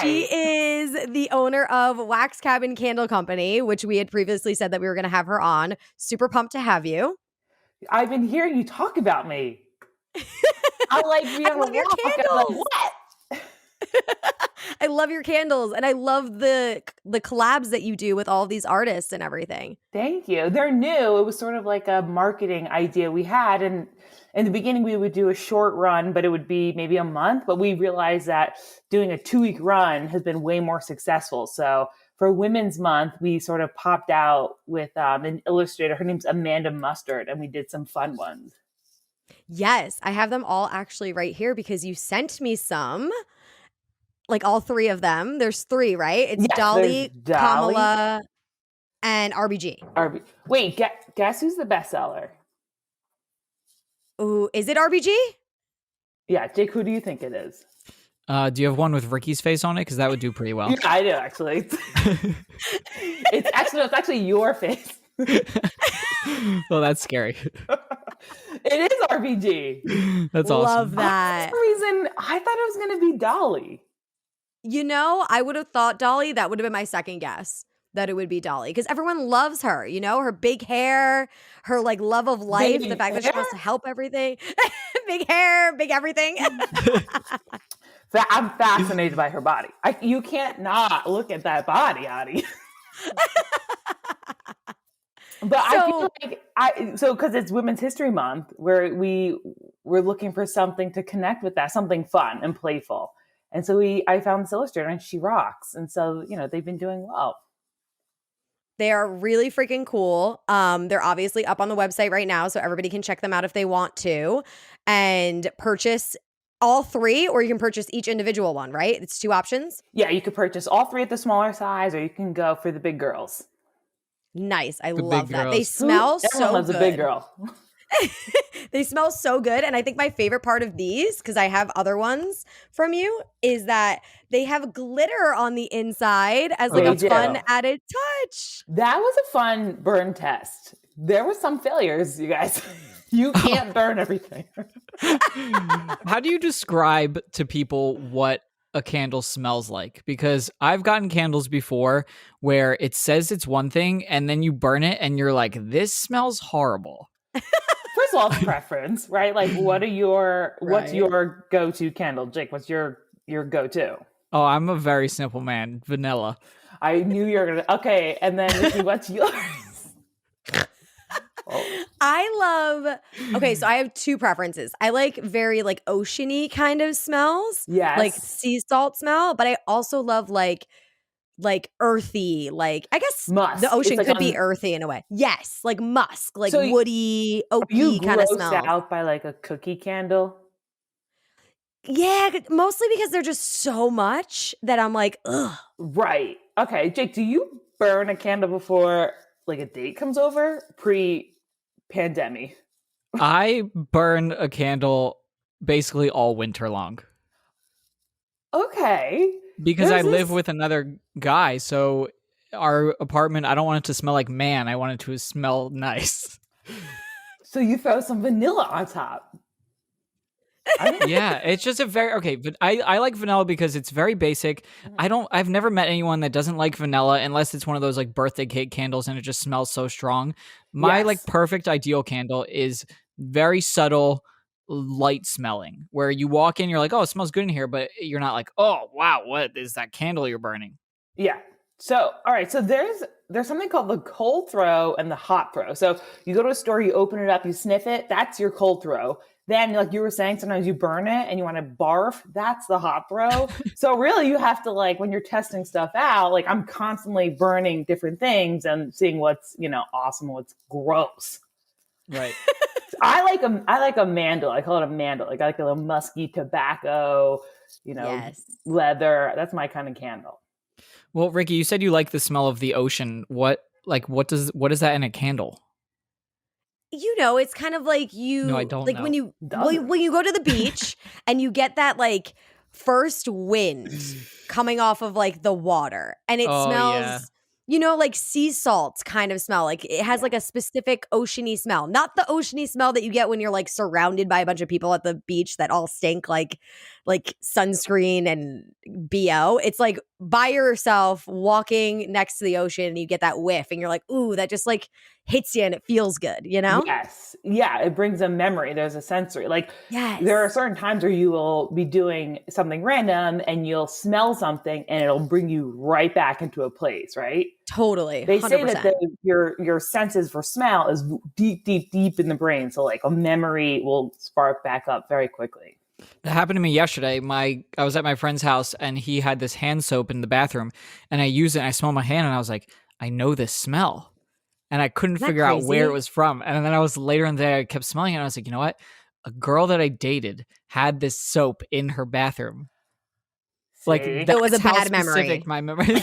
She is the owner of Wax Cabin Candle Company, which we had previously said that we were going to have her on. Super pumped to have you. I've been hearing you talk about me. I like be on love a your walk. I'm like, candles. what? I love your candles, and I love the collabs that you do with all of these artists and everything. Thank you. They're new. It was sort of like a marketing idea we had. And in the beginning, we would do a short run, but it would be maybe a month. But we realized that doing a 2-week run has been way more successful. So for Women's Month, we sort of popped out with an illustrator. Her name's Amanda Mustard, and we did some fun ones. Yes, I have them all actually right here because you sent me some. Like all 3 of them. There's 3, right? It's Yes, Dolly, there's Dolly. Kamala, and RBG. Wait, guess who's the bestseller? Ooh, is it RBG? Yeah, Jake, who do you think it is? Do you have one with Ricky's face on it? Because that would do pretty well. Yeah, I do, actually. It's actually your face. Well, that's scary. It is RBG. That's awesome. Love that. For some reason, I thought it was going to be Dolly. You know, I would have thought Dolly. That would have been my second guess, that it would be Dolly. Because everyone loves her, you know? Her big hair, her like love of life, Big the fact that she hair? wants to help everything. Big hair, big everything. I'm fascinated by her body. You can't not look at that body, Adi. But I feel like because it's Women's History Month, where we're looking for something to connect with that, something fun and playful. And so I found this illustrator and she rocks. And so, they've been doing well. They are really freaking cool. They're obviously up on the website right now, so everybody can check them out if they want to and purchase all 3, or you can purchase each individual one, right? It's 2 options. Yeah, you could purchase all 3 at the smaller size, or you can go for the big girls. Nice. I The love big that. girls. They smell Everyone so loves good. a big girl. They smell so good. And I think my favorite part of these, because I have other ones from you, is that they have glitter on the inside as like They a fun do. added touch. That was a fun burn test. There were some failures, you guys. You can't burn everything. How do you describe to people what a candle smells like? Because I've gotten candles before where it says it's one thing and then you burn it and you're like, this smells horrible. First of all, it's preference, right? Like, what's your go-to candle? Jake, what's your go-to? Oh, I'm a very simple man. Vanilla. I knew you were going to. Okay, and then Ricky, what's yours? Okay, so I have 2 preferences. I like very like oceany kind of smells. Yes. Like sea salt smell, but I also love like earthy, like I guess Musk. the ocean It's like could be earthy in a way. Yes, like musk, like So woody, Are you oaky kind of grossed smell. out by like a cookie candle? Yeah, mostly because they're just so much that I'm like, ugh. Right. Okay, Jake, do you burn a candle before like a date comes over? Pre-pandemic. I burn a candle basically all winter long. Okay. Because There's I live this- with another guy, so our apartment, I don't want it to smell like man. I want it to smell nice. So you throw some vanilla on top. Yeah, it's just but I like vanilla because it's very basic. I've never met anyone that doesn't like vanilla unless it's one of those like birthday cake candles and it just smells so strong. My Yes. like perfect ideal candle is very subtle, light smelling, where you walk in, you're like, oh, it smells good in here, but you're not like, oh wow, what is that candle you're burning? Yeah. So, all right. So there's something called the cold throw and the hot throw. So you go to a store, you open it up, you sniff it. That's your cold throw. Then, like you were saying, sometimes you burn it and you want to barf. That's the hot throw. So really, you have to like when you're testing stuff out. Like I'm constantly burning different things and seeing what's awesome, what's gross. Right. I like a mandel. I call it a mandel. Like I like a little musky tobacco, Yes. leather. That's my kind of candle. Well, Ricky, you said you like the smell of the ocean. What is that in a candle? You know, it's kind of like you No, I don't like know. when you Doesn't. when you go to the beach and you get that like first wind coming off of like the water and it Oh, smells yeah. like sea salt kind of smell. Like it has like a specific oceany smell, not the oceany smell that you get when you're like surrounded by a bunch of people at the beach that all stink like sunscreen and BO. It's like by yourself walking next to the ocean and you get that whiff and you're like, ooh, that just like hits you and it feels good, you know? Yes. Yeah. It brings a memory. There's a sensory. Like Yes. there are certain times where you will be doing something random and you'll smell something and it'll bring you right back into a place, right? Totally. They say 100%. that your senses for smell is deep, deep, deep in the brain. So like a memory will spark back up very quickly. That happened to me yesterday. I was at my friend's house and he had this hand soap in the bathroom and I used it and I smelled my hand and I was like, I know this smell. And I couldn't Isn't that figure out where it crazy? was from. And then I was later in the day, I kept smelling it and I was like, you know what? A girl that I dated had this soap in her bathroom. Like See? that's it was a how bad specific memory. my memory.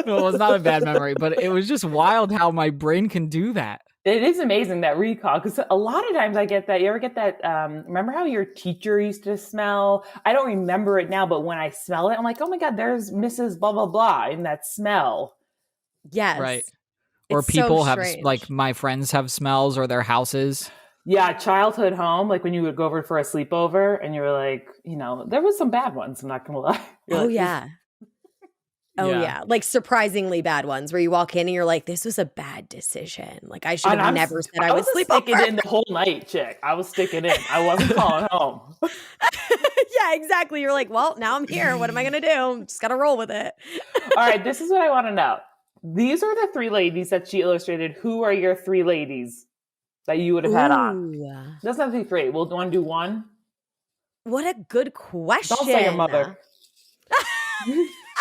No, it was not a bad memory, but it was just wild how my brain can do that. It is amazing that recall because a lot of times I get that. You ever get that? Remember how your teacher used to smell? I don't remember it now, but when I smell it, I'm like, oh my God, there's Mrs. Blah, blah, blah in that smell. Yes. Right. Or It's so people have strange. like my friends have smells or their houses. Yeah, childhood home, like when you would go over for a sleepover and you were like, there was some bad ones, I'm not going to lie. You're Oh, like, yeah. Oh, Yeah. yeah. Like surprisingly bad ones where you walk in and you're like, this was a bad decision. Like I should And have I'm- never said I would was sleep sticking over. in the whole night, chick. I was sticking in. I wasn't calling home. Yeah, exactly. You're like, well, now I'm here. What am I going to do? Just got to roll with it. All right, this is what I want to know. These are the three ladies that she illustrated. Who are your three ladies that you would have had on? Ooh, Doesn't have to be three. We'll want to do one. what a good question. Don't say your mother.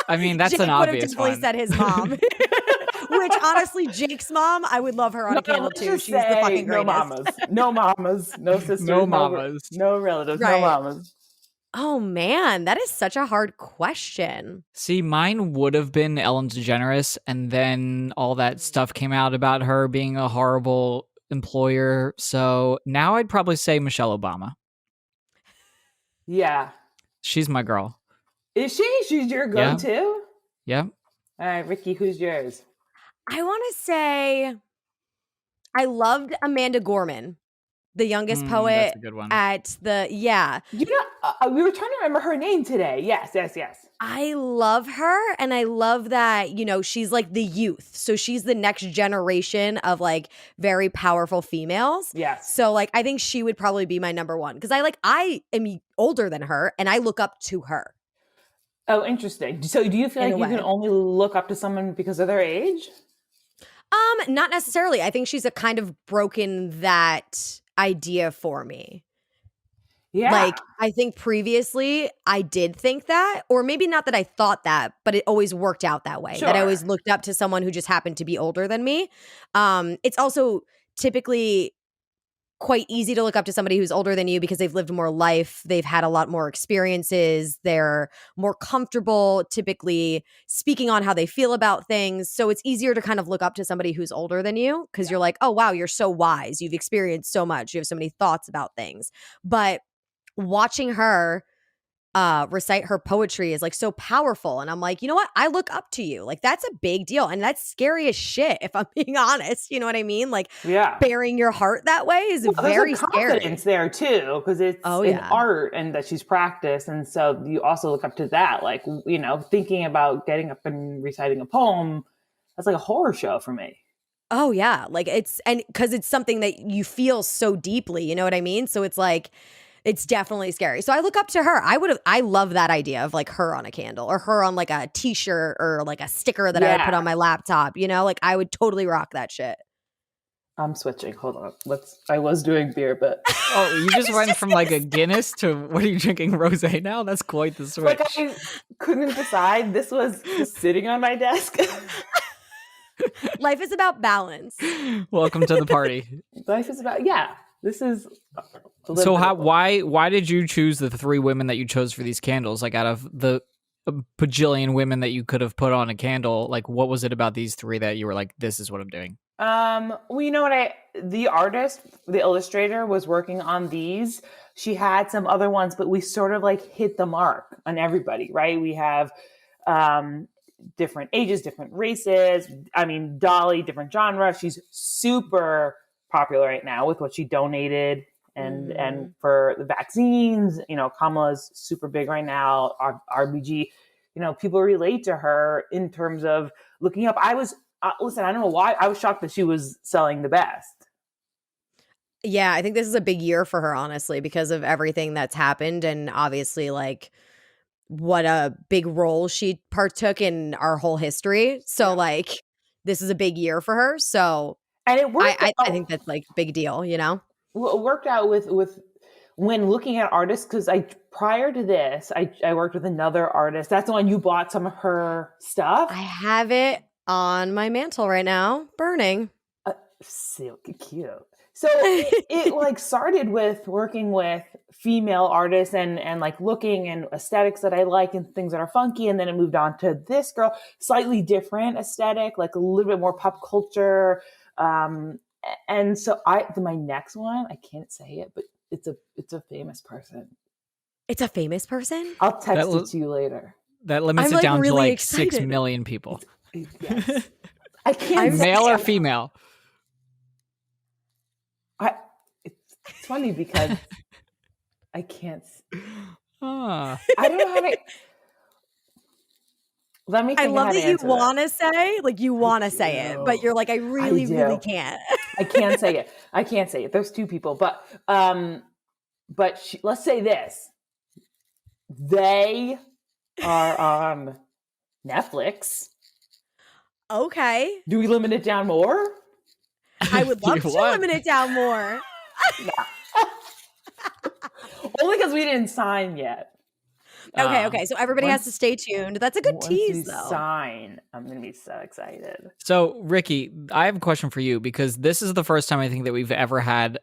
I mean, that's Jake an would have obvious definitely one. said his mom. Which honestly, Jake's mom, I would love her on a candle let's too. just She's the say fucking no greatest. mamas, no sisters, No mamas. no relatives, Right. no mamas. Oh man, that is such a hard question. See, mine would have been Ellen DeGeneres, and then all that stuff came out about her being a horrible employer. So now I'd probably say Michelle Obama. Yeah. She's my girl. Is she? She's your Yeah. go-to? Yeah. All right, Ricky, who's yours? I want to say I loved Amanda Gorman, the youngest poet That's a good one. at the, yeah. We were trying to remember her name today. Yes. I love her and I love that, she's like the youth. So she's the next generation of like very powerful females. Yes. So like I think she would probably be my number one because I am older than her and I look up to her. Oh, interesting. So do you feel In like a you can way. only look up to someone because of their age? Not necessarily. I think she's a kind of broken that idea for me. Yeah. Like, I think previously I did think that, or maybe not that I thought that, but it always worked out that way. That I Sure. always looked up to someone who just happened to be older than me. It's also typically quite easy to look up to somebody who's older than you because they've lived more life. They've had a lot more experiences. They're more comfortable typically speaking on how they feel about things. So it's easier to kind of look up to somebody who's older than you because you're like, oh, wow, you're so wise. You've experienced so much. You have so many thoughts about things. But watching her recite her poetry is like so powerful. And I'm like, you know what? I look up to you. Like that's a big deal. And that's scary as shit, if I'm being honest. You know what I mean? Like Yeah. bearing your heart that way is very There's a scary. confidence there too, because it's Oh, an yeah. art and that she's practiced. And so you also look up to that. Like, thinking about getting up and reciting a poem, that's like a horror show for me. Oh yeah. Like and because it's something that you feel so deeply, you know what I mean? So it's like, it's definitely scary. So I look up to her. I love that idea of like her on a candle or her on like a t-shirt or like a sticker that I would put Yeah. on my laptop, like I would totally rock that shit. I'm switching. Hold on. I was doing beer, but Oh, you just went from like a Guinness to what are you drinking, rosé now? That's quite the switch. like I couldn't decide. This was just sitting on my desk. Life is about balance. Welcome to the party. Life is about, this is. So why did you choose the three women that you chose for these candles? Like out of the bajillion women that you could have put on a candle, like what was it about these three that you were like, this is what I'm doing? Well, you know what? The artist, the illustrator was working on these. She had some other ones, but we sort of like hit the mark on everybody, right? We have, different ages, different races. I mean, Dolly, different genre. She's super popular right now with what she donated and for the vaccines. You know, Kamala's super big right now. RBG, you know, people relate to her in terms of looking up. I was listen, I don't know why I was shocked that she was selling the best. Yeah, I think this is a big year for her, honestly, because of everything that's happened and obviously like what a big role she partook in our whole history. So like this is a big year for her. So And it worked. I think that's like big deal, you know? Well, it worked out with when looking at artists, because prior to this, I worked with another artist. That's the one you bought some of her stuff. I have it on my mantle right now, burning. So cute. So it like started with working with female artists and like looking and aesthetics that I like and things that are funky. And then it moved on to this girl, slightly different aesthetic, like a little bit more pop culture. And so my next one, I can't say it, but it's a famous person. It's a famous person? I'll text it to you later. That limits I'm, it like, down to really like 6 excited. million people. Yes. I can't Male or female? It's funny because I can't. Ah. I don't know how to. Let me. Think I love how to that you answer want to say, like you want to say it, but you're like, I really, really do. can't. I can't say it. I can't say it. There's two people, but let's say this: they are on Netflix. Okay. Do we limit it down more? I would love to limit it down more. Only because we didn't sign yet. Okay. So everybody has to stay tuned. That's a good Once tease, we though. sign, I'm gonna be so excited. So, Ricky, I have a question for you because this is the first time I think that we've ever had